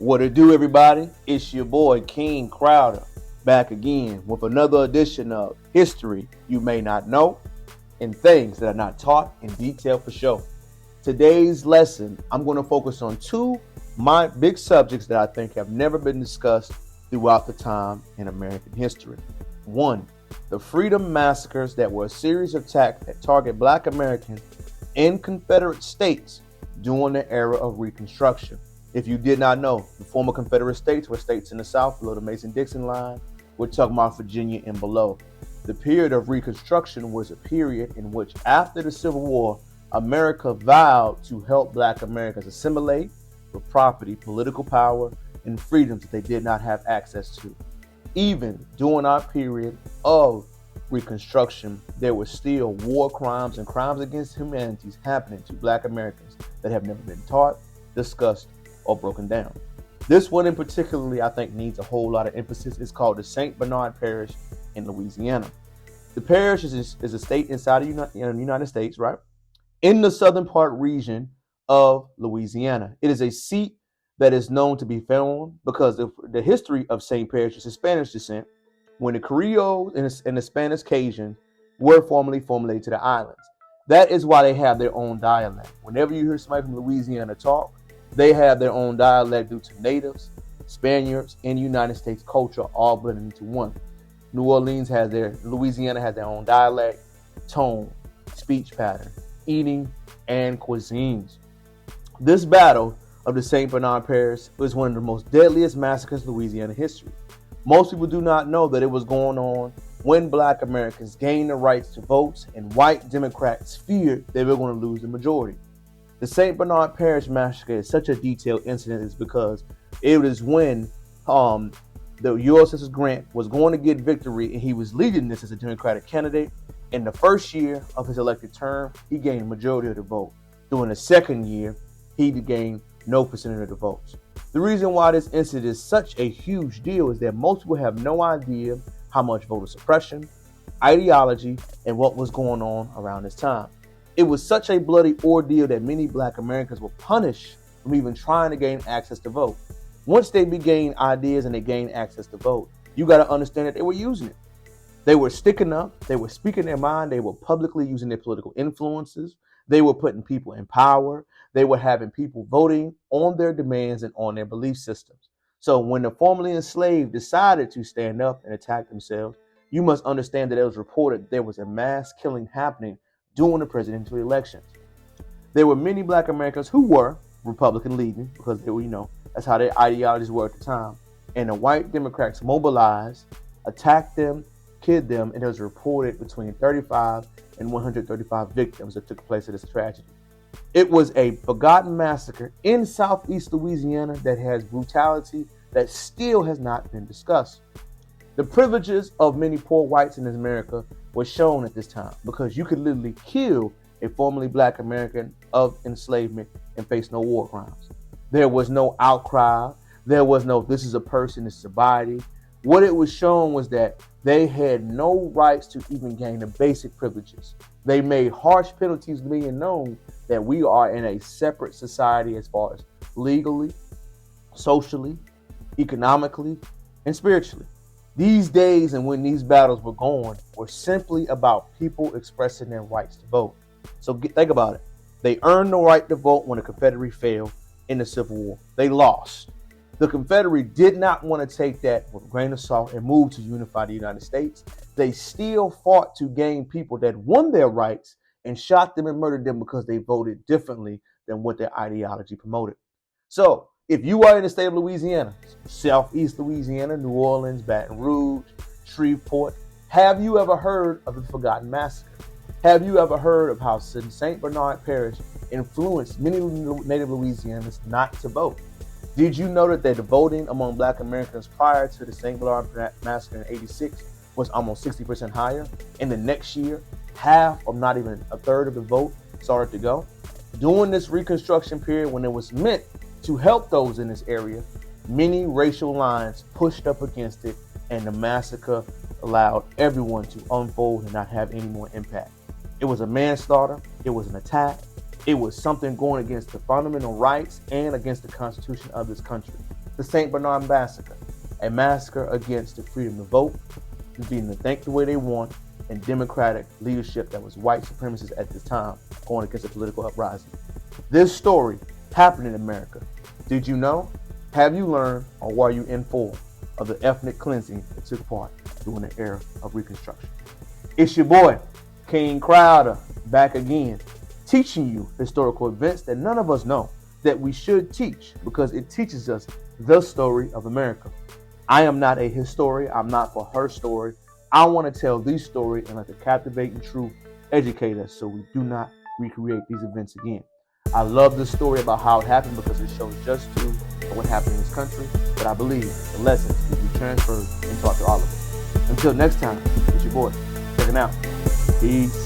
What it do, everybody? It's your boy King Crowder back again with another edition of History You May Not Know and Things That Are Not Taught in Detail for Show. Today's lesson, I'm going to focus on two my big subjects that I think have never been discussed throughout the time in American history. One, the Freedom Massacres that were a series of attacks that target Black Americans in Confederate states during the era of Reconstruction. If you did not know, the former Confederate states were states in the South below the Mason-Dixon line. We're talking about Virginia and below. The period of Reconstruction was a period in which, after the Civil War, America vowed to help Black Americans assimilate with property, political power, and freedoms that they did not have access to. Even during our period of Reconstruction, there were still war crimes and crimes against humanity happening to Black Americans that have never been taught, discussed, or broken down. This one in particularly, I think, needs a whole lot of emphasis. It's called the St. Bernard Parish in Louisiana. The parish is a state inside of the United States, right? In the southern part region of Louisiana. It is a seat that is known to be found because the history of St. Parish is of Spanish descent, when the Creoles and the Spanish Cajun were formerly formulated to the islands. That is why they have their own dialect. Whenever you hear somebody from Louisiana talk, they have their own dialect due to natives, Spaniards, and United States culture all blended into one. Louisiana has their own dialect, tone, speech pattern, eating, and cuisines. This battle of the St. Bernard Parish was one of the most deadliest massacres in Louisiana history. Most people do not know that it was going on when Black Americans gained the rights to vote and white Democrats feared they were going to lose the majority. The St. Bernard Parish massacre is such a detailed incident is because it was when the Ulysses Grant was going to get victory, and he was leading this as a Democratic candidate. In the first year of his elected term, he gained a majority of the vote. During the second year, he gained no percentage of the votes. The reason why this incident is such a huge deal is that most people have no idea how much voter suppression, ideology, and what was going on around this time. It was such a bloody ordeal that many Black Americans were punished from even trying to gain access to vote. Once they began ideas and they gained access to vote, you got to understand that they were using it. They were sticking up, they were speaking their mind, they were publicly using their political influences, they were putting people in power, they were having people voting on their demands and on their belief systems. So when the formerly enslaved decided to stand up and attack themselves, you must understand that it was reported there was a mass killing happening during the presidential elections. There were many Black Americans who were Republican leaning because they were, that's how their ideologies were at the time. And the white Democrats mobilized, attacked them, killed them, and it was reported between 35 and 135 victims that took place at this tragedy. It was a forgotten massacre in southeast Louisiana that has brutality that still has not been discussed. The privileges of many poor whites in America were shown at this time because you could literally kill a formerly Black American of enslavement and face no war crimes. There was no outcry. There was no, this is a person, this is a body. What it was shown was that they had no rights to even gain the basic privileges. They made harsh penalties being known that we are in a separate society as far as legally, socially, economically, and spiritually. These days and when these battles were going were simply about people expressing their rights to vote. So think about it. They earned the right to vote when the Confederate failed in the Civil War. They lost. The Confederate did not want to take that with a grain of salt and move to unify the United States. They still fought to gain people that won their rights and shot them and murdered them because they voted differently than what their ideology promoted. So if you are in the state of Louisiana, southeast Louisiana, New Orleans, Baton Rouge, Shreveport, have you ever heard of the Forgotten Massacre? Have you ever heard of how St. Bernard Parish influenced many native Louisianans not to vote? Did you know that the voting among Black Americans prior to the St. Bernard Massacre in '86 was almost 60% higher? And the next year, half or not even a third of the vote started to go? During this Reconstruction period, when it was meant to help those in this area, many racial lines pushed up against it, and the massacre allowed everyone to unfold and not have any more impact. It was a manslaughter. It was an attack. It was something going against the fundamental rights and against the Constitution of this country. The St. Bernard Massacre, a massacre against the freedom to vote, being to think the way they want, and democratic leadership that was white supremacist at the time, going against a political uprising. This story happened in America. Did you know? Have you learned, or were you informed of the ethnic cleansing that took part during the era of Reconstruction? It's your boy, King Crowder, back again, teaching you historical events that none of us know, that we should teach because it teaches us the story of America. I am not a historian. I'm not for her story. I want to tell these stories and let the captivating truth educate us so we do not recreate these events again. I love this story about how it happened because it shows just to what happened in this country, but I believe the lessons will be transferred and taught to all of us. Until next time, it's your boy, checking out. Peace.